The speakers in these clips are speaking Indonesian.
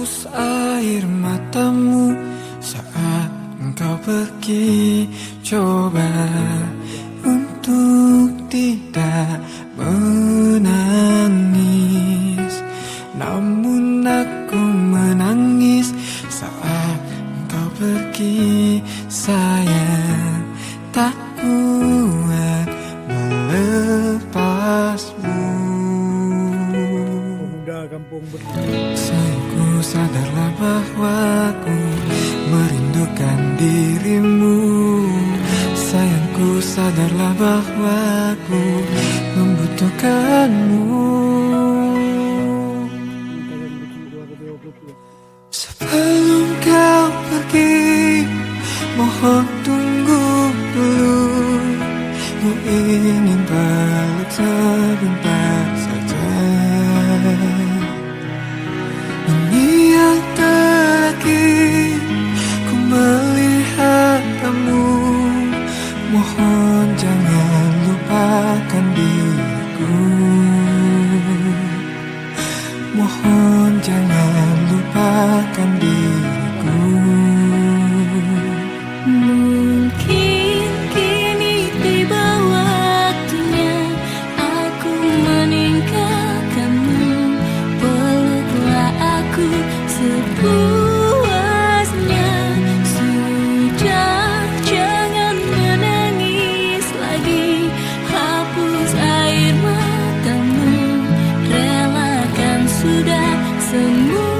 hapus air matamu saat engkau pergi. Coba untuk tidak menangis, namun aku menangis saat engkau pergi. Sayang, tak kuat melepasmu. Sayangku, sadarlah bahwa aku merindukan dirimu. Sayangku, sadarlah bahwa aku membutuhkanmu. Sebelum kau pergi, mohon tunggu dulu. Ku ingin peluk sebentar saja. Ini yang terakhir ku melihat kamu. Mohon jangan lupakan diriku. Mohon jangan lupakan diriku. Mungkin kini tiba waktunya aku meninggalkanmu. Peluklah aku sepuasnya. Sudah, jangan menangis lagi. Hapus air matamu. Relakan sudah semuanya.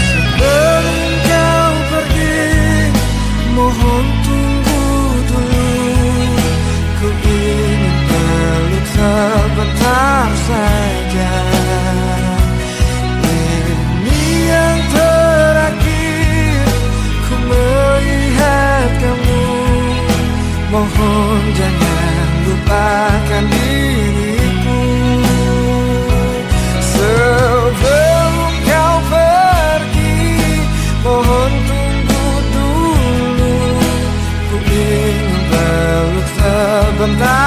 Sebelum kau pergi, mohon tunggu dulu. Ku ingin peluk sebentar saja. Ini yang terakhir ku melihat kamu. Mohon jangan lupakan diriku. Sebelum kau pergi, mohon tunggu dulu. Ku ingin peluk sebentar